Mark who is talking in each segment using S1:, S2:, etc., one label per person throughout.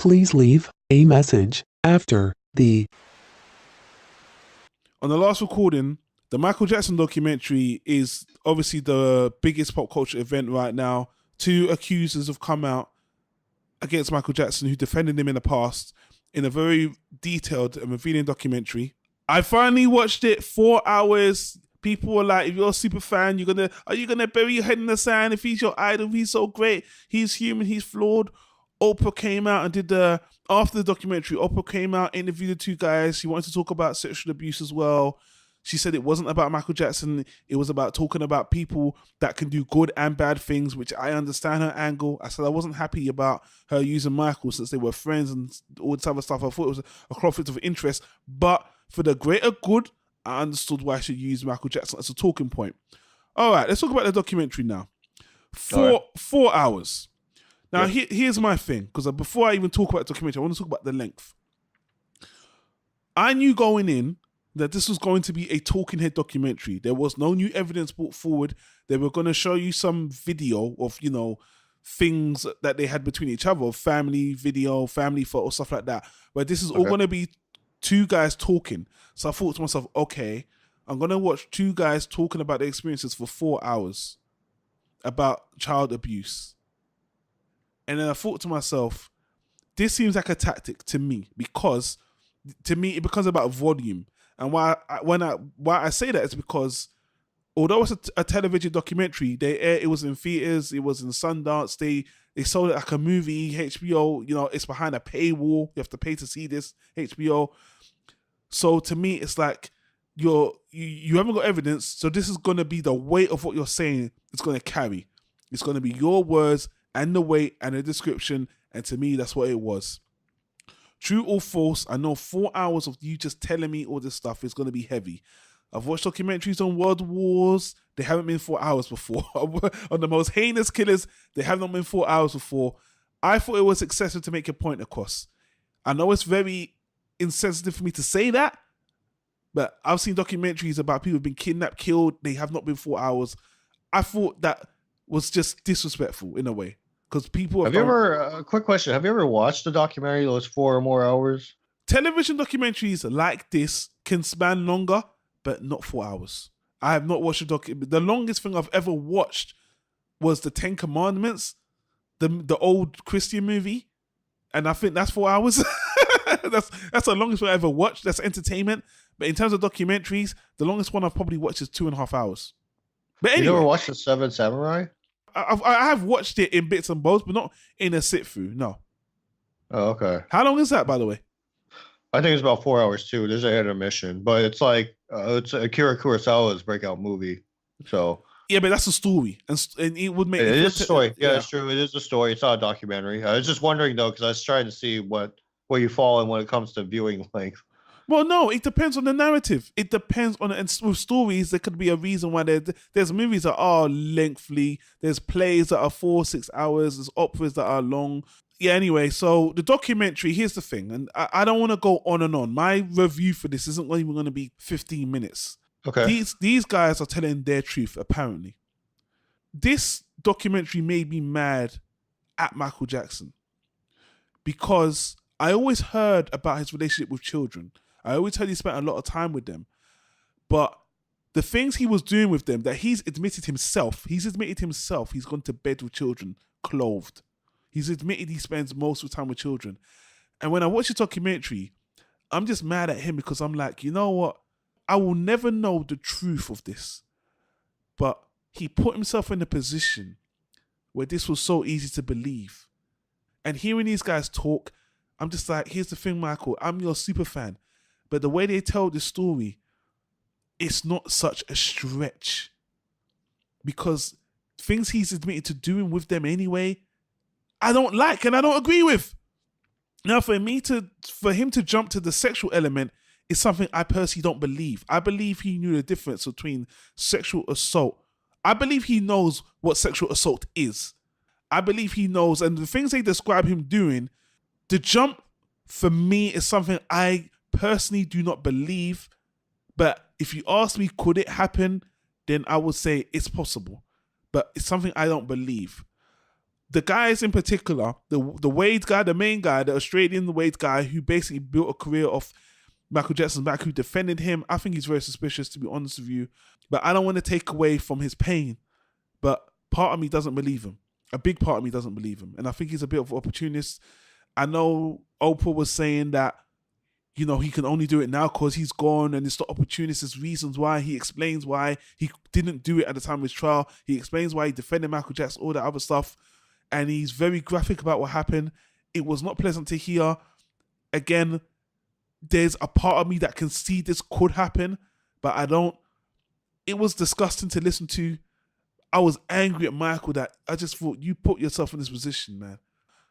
S1: Please leave a message after the.
S2: On the last recording, the Michael Jackson documentary is obviously the biggest pop culture event right now. 2 accusers have come out against Michael Jackson who defended him in the past in a very detailed and revealing documentary. I finally watched it, 4 hours. People were like, if you're a super fan, are you gonna bury your head in the sand? If he's your idol, he's so great, he's human, he's flawed. Oprah came out and after the documentary, Oprah came out, interviewed the 2 guys. She wanted to talk about sexual abuse as well. She said it wasn't about Michael Jackson. It was about talking about people that can do good and bad things, which I understand her angle. I said I wasn't happy about her using Michael since they were friends and all this other stuff. I thought it was a conflict of interest. But for the greater good, I understood why she used Michael Jackson as a talking point. All right, let's talk about the documentary now. 4 hours. Now, here's my thing, because before I even talk about the documentary, I want to talk about the length. I knew going in that this was going to be a talking head documentary. There was no new evidence brought forward. They were going to show you some video of, things that they had between each other, family video, family photo, stuff like that. But this is all going to be 2 guys talking. So I thought to myself, okay, I'm going to watch 2 guys talking about their experiences for 4 hours about child abuse. And then I thought to myself, this seems like a tactic to me because to me it becomes about volume. And why I say that is because although it's a television documentary, it was in theaters, it was in Sundance, they sold it like a movie, HBO, it's behind a paywall. You have to pay to see this, HBO. So to me, it's like you haven't got evidence, so this is going to be the weight of what you're saying. It's going to carry. It's going to be your words and the weight and the description, and to me, that's what it was. True or false, I know 4 hours of you just telling me all this stuff is going to be heavy. I've watched documentaries on world wars. They haven't been 4 hours before. On the most heinous killers, they have not been 4 hours before. I thought it was excessive to make a point across. I know it's very insensitive for me to say that, but I've seen documentaries about people who've been kidnapped, killed. They have not been 4 hours. I thought that was just disrespectful in a way. Because people
S3: have you ever, quick question, have you ever watched a documentary that was 4 or more hours?
S2: Television documentaries like this can span longer, but not 4 hours. I have not watched a documentary. The longest thing I've ever watched was the 10 Commandments, the old Christian movie, and I think that's 4 hours. that's the longest one I ever watched. That's entertainment. But in terms of documentaries, the longest one I've probably watched is 2.5 hours. But anyway,
S3: you never watched The 7 Samurai?
S2: I have watched it in bits and bobs, but not in a sit through. No.
S3: Oh, okay.
S2: How long is that, by the way?
S3: I think it's about 4 hours too. There's an intermission, but it's like it's Akira Kurosawa's breakout movie. So
S2: yeah, but that's a story, and it would make
S3: it is a story. Yeah, it's true. It is a story. It's not a documentary. I was just wondering though, because I was trying to see where you fall in when it comes to viewing length.
S2: Well, no, it depends on the narrative. It depends on, and with stories, there could be a reason why there's movies that are lengthy. There's plays that are 4-6 hours. There's operas that are long. Yeah, anyway, so the documentary, here's the thing, and I don't want to go on and on. My review for this isn't even going to be 15 minutes.
S3: Okay.
S2: These guys are telling their truth, apparently. This documentary made me mad at Michael Jackson because I always heard about his relationship with children. I always heard he spent a lot of time with them. But the things he was doing with them, that he's admitted himself he's gone to bed with children, clothed. He's admitted he spends most of the time with children. And when I watch the documentary, I'm just mad at him because I'm like, you know what? I will never know the truth of this. But he put himself in a position where this was so easy to believe. And hearing these guys talk, I'm just like, here's the thing, Michael, I'm your super fan. But the way they tell the story, it's not such a stretch. Because things he's admitted to doing with them anyway, I don't like and I don't agree with. Now, for him to jump to the sexual element is something I personally don't believe. I believe he knew the difference between sexual assault. I believe he knows what sexual assault is. I believe he knows, and the things they describe him doing, the jump for me is something I personally do not believe. But if you ask me, could it happen? Then I would say it's possible. But it's something I don't believe. the guys in particular, the Wade guy, the main guy, the Australian Wade guy, who basically built a career off Michael Jackson's back, who defended him, I think he's very suspicious, to be honest with you. But I don't want to take away from his pain. But part of me doesn't believe him. A big part of me doesn't believe him. And I think he's a bit of an opportunist. I know Oprah was saying that, you know, he can only do it now because he's gone, and it's the opportunist. There's reasons why. He explains why he didn't do it at the time of his trial. He explains why he defended Michael Jackson, all that other stuff. And he's very graphic about what happened. It was not pleasant to hear. Again, there's a part of me that can see this could happen, but I don't. It was disgusting to listen to. I was angry at Michael that I just thought, you put yourself in this position, man.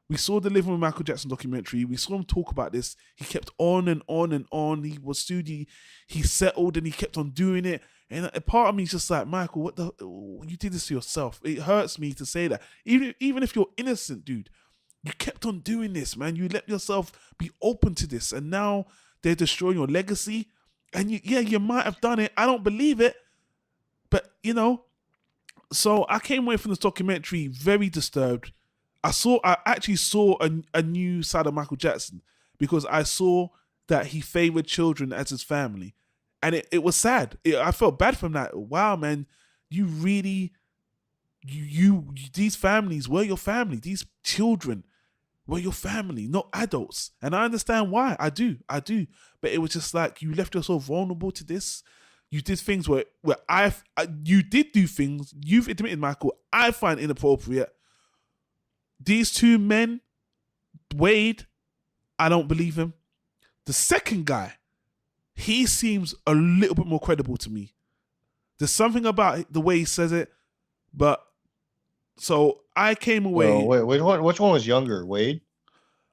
S2: We saw the Living with Michael Jackson documentary. We saw him talk about this. He kept on and on and on. He was sued. He settled, and he kept on doing it. And a part of me is just like, Michael, what the? You did this to yourself. It hurts me to say that. Even if you're innocent, dude, you kept on doing this, man. You let yourself be open to this, and now they're destroying your legacy. And you might have done it. I don't believe it, but you know. So I came away from this documentary very disturbed. I actually saw a new side of Michael Jackson, because I saw that he favored children as his family. And it was sad. I felt bad from that. Wow, man, you really, these families were your family. These children were your family, not adults. And I understand why. I do. But it was just like, you left yourself vulnerable to this. You did things where you did do things, you've admitted, Michael, I find inappropriate. These two men, Wade, I don't believe him. The second guy, he seems a little bit more credible to me. There's something about the way he says it, but so I came away.
S3: Well, which one was younger, Wade?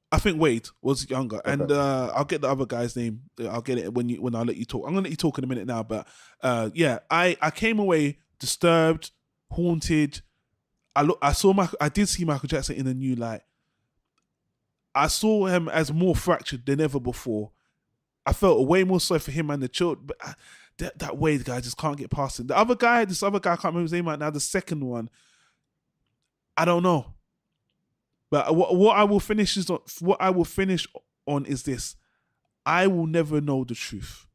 S2: I think Wade was younger,
S3: Okay.
S2: and I'll get the other guy's name. I'll get it when I let you talk. I'm gonna let you talk in a minute now, but yeah, I came away disturbed, haunted. I did see Michael Jackson in a new light. I saw him as more fractured than ever before. I felt way more sorry for him and the children, but that Wade guy just can't get past it. This other guy, I can't remember his name right now. The second one, I don't know. But what I will finish on is this: I will never know the truth.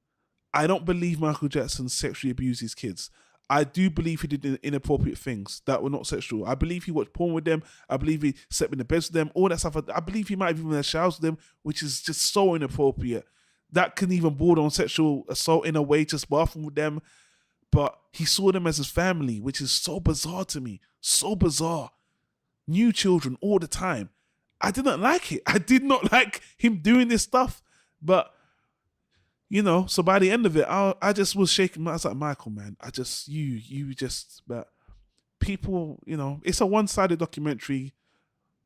S2: I don't believe Michael Jackson sexually abused his kids. I do believe he did inappropriate things that were not sexual. I believe he watched porn with them. I believe he slept in the beds with them. All that stuff. I believe he might have even had showers with them, which is just so inappropriate. That can even border on sexual assault in a way, just bathing with them. But he saw them as his family, which is so bizarre to me. So bizarre. New children all the time. I didn't like it. I did not like him doing this stuff. But, you know, so by the end of it, I just was shaking. I was like, Michael, man, but people, you know, it's a one-sided documentary.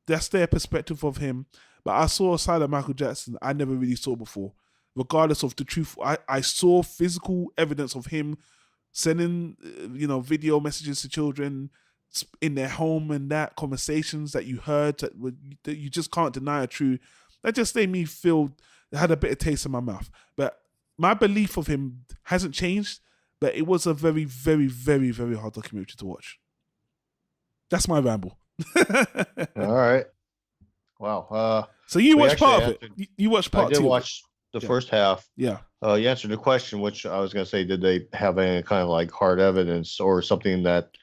S2: That's their perspective of him. But I saw a side of Michael Jackson I never really saw before. Regardless of the truth, I saw physical evidence of him sending, video messages to children in their home, and that conversations that you heard that you just can't deny are true. That just made me feel, had a bit of taste in my mouth. But my belief of him hasn't changed, but it was a very, very, very, very hard documentary to watch. That's my ramble.
S3: All right. Wow.
S2: So you watched part of it. You watched part two.
S3: I did watch the first half.
S2: Yeah.
S3: You answered the question, which I was going to say, did they have any kind of like hard evidence or something that,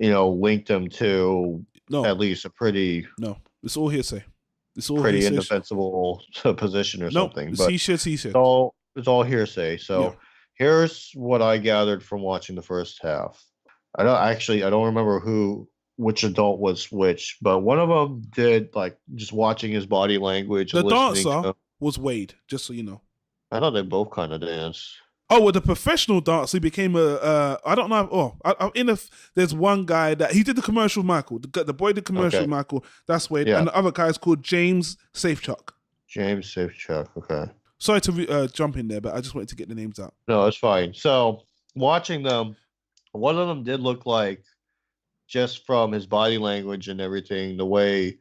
S3: linked them to at least a pretty...
S2: No, it's all hearsay. It's all
S3: pretty
S2: hearsay.
S3: Indefensible position or something.
S2: It's
S3: But
S2: he-said.
S3: it's all hearsay. So here's what I gathered from watching the first half. I don't remember which adult was which, but one of them did, like, just watching his body language.
S2: The
S3: and
S2: dancer was Wade, just so you know.
S3: I thought they both kind of danced.
S2: Oh, well, the professional dancer became I don't know. There's one guy that he did the commercial with Michael. The boy did commercial with Michael. That's Wade. Yeah. And the other guy is called James Safechuck.
S3: James Safechuck. Okay.
S2: Sorry to jump in there, but I just wanted to get the names out.
S3: No, it's fine. So watching them, one of them did look like, just from his body language and everything, the way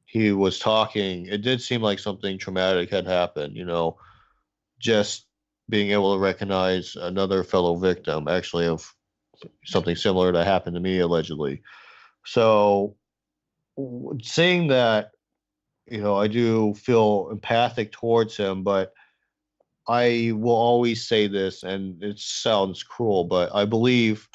S3: he was talking, it did seem like something traumatic had happened, just being able to recognize another fellow victim, actually, of something similar that happened to me, allegedly. So saying that, I do feel empathic towards him, but I will always say this, and it sounds cruel, but I believe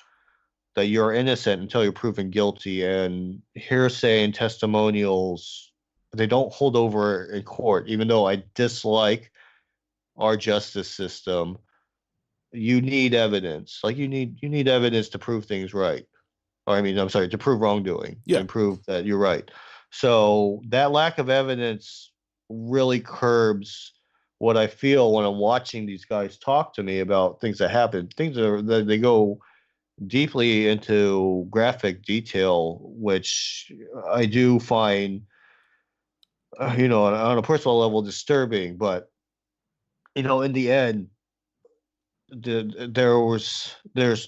S3: that you're innocent until you're proven guilty, and hearsay and testimonials, they don't hold over in court. Even though I dislike our justice system, you need evidence. Like you need evidence to prove things right. Or I mean, I'm sorry, to prove wrongdoing
S2: Yeah.
S3: and prove that you're right. So that lack of evidence really curbs what I feel when I'm watching these guys talk to me about things that happen. That they go deeply into graphic detail, which I do find, on a personal level disturbing. But in the end, there's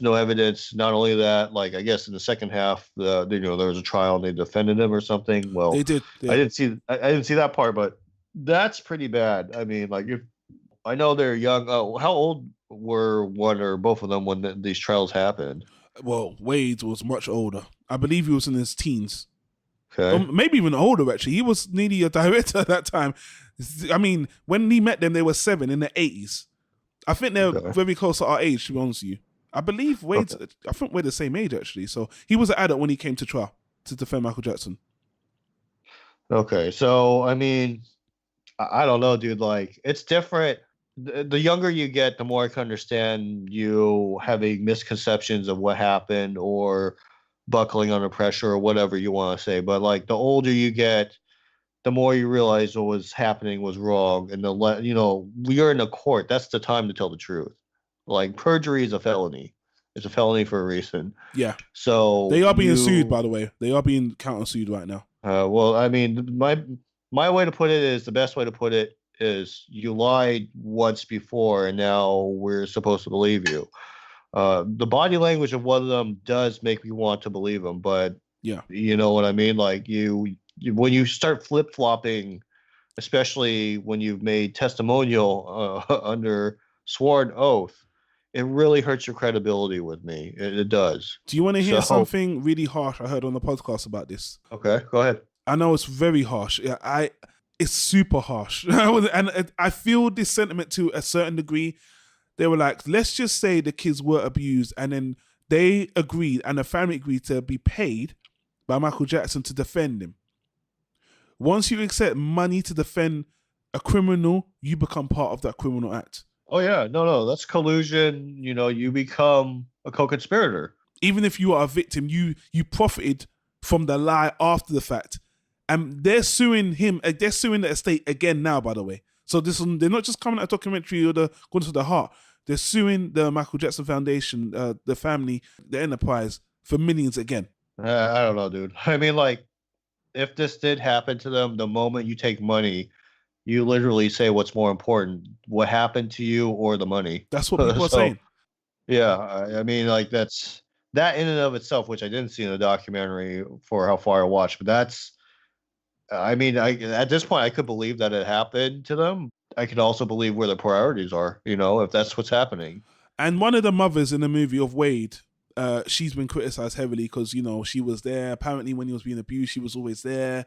S3: no evidence. Not only that, like I guess in the second half, there was a trial and they defended him or something.
S2: They
S3: Well,
S2: did.
S3: I
S2: Yeah.
S3: didn't see I didn't see that part, but that's pretty bad. I mean, like if I know they're young. Oh, how old were one or both of them when these trials happened?
S2: Well, Wade was much older. I believe he was in his teens. Or
S3: Okay.
S2: maybe even older, actually. He was nearly a director at that time. I mean, when he met them, they were 7 in the 80s. I think they're
S3: Okay.
S2: very close to our age, to be honest with you. I believe Wade's,
S3: Okay.
S2: I think we're the same age, actually. So he was an adult when he came to trial to defend Michael Jackson.
S3: Okay. So I mean, I don't know, dude. Like it's different. The younger you get, the more I can understand you having misconceptions of what happened or buckling under pressure or whatever you want to say. But like the older you get, the more you realize what was happening was wrong, and you're in a court. That's the time to tell the truth. Like perjury is a felony. It's a felony for a reason.
S2: Yeah.
S3: So
S2: They are being sued, by the way. They are being counter-sued right now.
S3: well, I mean, my way to put it is the best way to put it is you lied once before, and now we're supposed to believe you. The body language of one of them does make me want to believe them, but
S2: Yeah.
S3: you know what I mean? Like when you start flip flopping, especially when you've made testimonial under sworn oath, it really hurts your credibility with me. It does.
S2: Do you want to hear
S3: So
S2: something really harsh I heard on the podcast about this?
S3: okay, go ahead.
S2: I know it's very harsh. Yeah, it's super harsh. And I feel this sentiment to a certain degree. They were like, let's just say the kids were abused, and then they agreed, and the family agreed to be paid by Michael Jackson to defend him. Once you accept money to defend a criminal, you become part of that criminal act.
S3: Oh yeah, no, that's collusion. You become a co-conspirator.
S2: Even if you are a victim, you profited from the lie after the fact. And they're suing him, they're suing the estate again now, by the way. So they're not just coming at a documentary or going to the heart. They're suing the Michael Jackson Foundation, the family, the enterprise for millions again.
S3: I don't know, dude. I mean, like, if this did happen to them, the moment you take money, you literally say what's more important, what happened to you or the money.
S2: That's what people are
S3: So,
S2: saying.
S3: yeah, I mean, like that in and of itself, which I didn't see in the documentary for how far I watched, but I mean, at this point, I could believe that it happened to them. I could also believe where the priorities are, if that's what's happening.
S2: And one of the mothers in the movie of Wade, she's been criticized heavily because, she was there. Apparently, when he was being abused, she was always there.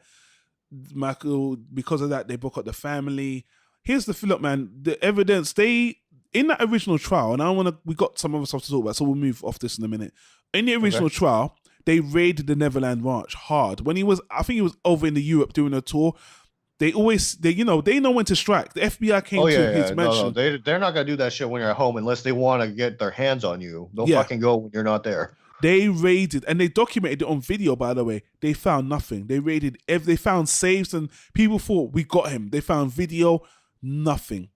S2: Michael, because of that, they broke up the family. Here's the fill up, man. The evidence, in that original trial, and we got some other stuff to talk about, so we'll move off this in a minute. In the original trial, they raided the Neverland Ranch hard. When I think he was over in the Europe doing a tour. They know when to strike. The FBI came to his mansion.
S3: No, they're not gonna do that shit when you're at home unless they want to get their hands on you. They'll fucking go when you're not there.
S2: They raided, and they documented it on video, by the way. They found nothing. They raided, they found safes, and people thought, we got him. They found video, nothing.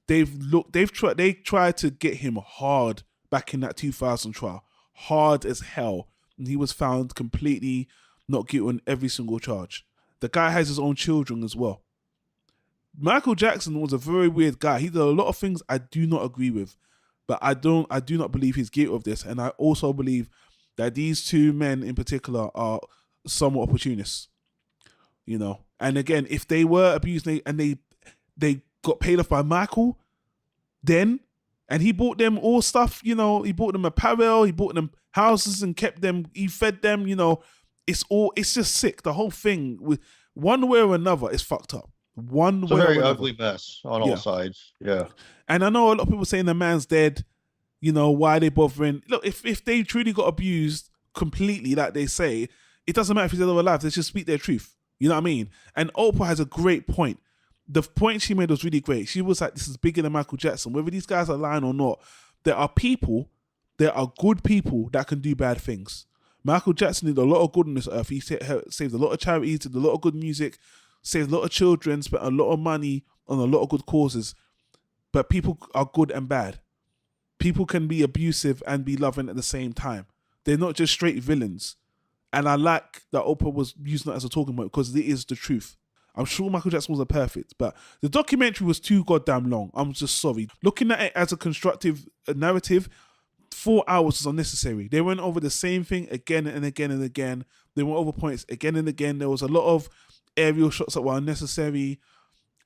S2: They tried to get him hard back in that 2000 trial. Hard as hell. And he was found completely not guilty on every single charge. The guy has his own children as well. Michael Jackson was a very weird guy. He did a lot of things I do not agree with. But I do not believe he's guilty of this. And I also believe that these two men in particular are somewhat opportunists. And again, if they were abused and they got paid off by Michael, and he bought them all stuff, he bought them apparel, he bought them houses and kept them, he fed them, it's just sick. The whole thing, with one way or another, is fucked up. One
S3: It's a
S2: way or
S3: very
S2: another.
S3: ugly mess on
S2: Yeah.
S3: all sides. Yeah.
S2: And I know a lot of people saying the man's dead. You know, why are they bothering? Look, if they truly got abused completely, like they say, it doesn't matter if he's dead or alive. They just speak their truth. You know what I mean? And Oprah has a great point. The point she made was really great. She was like, this is bigger than Michael Jackson. Whether these guys are lying or not, there are good people that can do bad things. Michael Jackson did a lot of good on this earth. He saved a lot of charities, did a lot of good music, saved a lot of children, spent a lot of money on a lot of good causes. But people are good and bad. People can be abusive and be loving at the same time. They're not just straight villains. And I like that Oprah was using that as a talking point because it is the truth. I'm sure Michael Jackson wasn't perfect, but the documentary was too goddamn long. I'm just sorry. Looking at it as a constructive narrative, 4 hours was unnecessary. They went over the same thing again and again and again. They went over points again and again. There was a lot of aerial shots that were unnecessary,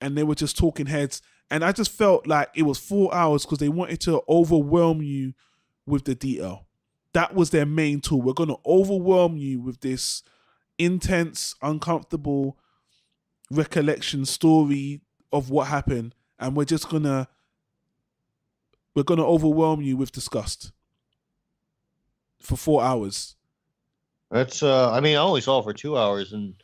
S2: and they were just talking heads. And I just felt like it was 4 hours because they wanted to overwhelm you with the detail. That was their main tool. We're going to overwhelm you with this intense, uncomfortable recollection story of what happened, and we're gonna overwhelm you with disgust for 4 hours.
S3: That's I mean, I only saw it for 2 hours, and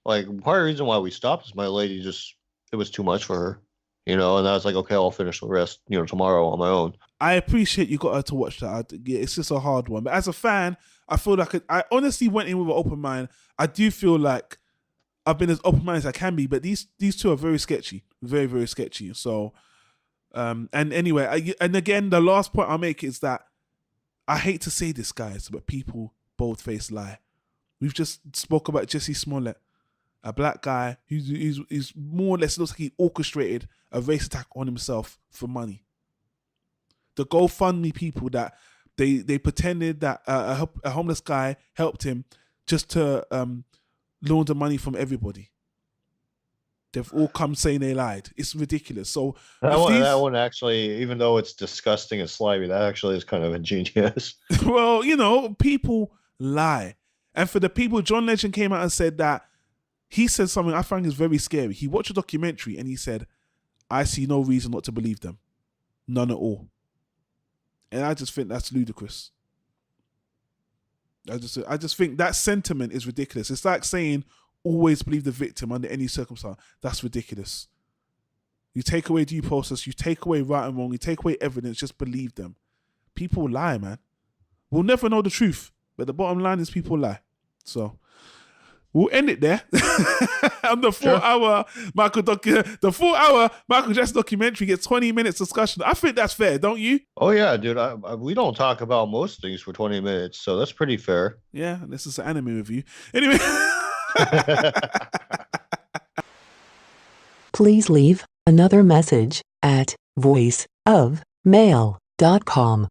S3: like part of the reason why we stopped is my lady just, it was too much for her, and I was like, okay, I'll finish the rest, tomorrow on my own.
S2: I appreciate you got her to watch that. It's just a hard one, but as a fan, I feel like I honestly went in with an open mind. I do feel like I've been as open-minded as I can be, but these two are very sketchy, very, very sketchy. So, and anyway, and again, the last point I'll make is that I hate to say this, guys, but people bold-faced lie. We've just spoke about Jesse Smollett, a black guy who's more or less looks like he orchestrated a race attack on himself for money. The GoFundMe people that they pretended that a homeless guy helped him just to launder money from everybody. They've all come saying they lied. It's ridiculous. So
S3: that one actually, even though it's disgusting and slimy, that actually is kind of ingenious.
S2: Well, people lie. And for the people, John Legend came out and said that he said something I find is very scary. He watched a documentary and he said, I see no reason not to believe them. None at all. And I just think that's ludicrous. I just think that sentiment is ridiculous. It's like saying always believe the victim under any circumstance. That's ridiculous. You take away due process, you take away right and wrong, you take away evidence, just believe them. People lie, man. We'll never know the truth, but the bottom line is people lie. So we'll end it there. On the 4 hour Michael Jackson documentary gets 20 minutes discussion. I think that's fair, don't you?
S3: Oh yeah, dude. We don't talk about most things for 20 minutes, so that's pretty fair.
S2: Yeah, this is an anime review. Anyway.
S4: Please leave another message at voiceofmail.com.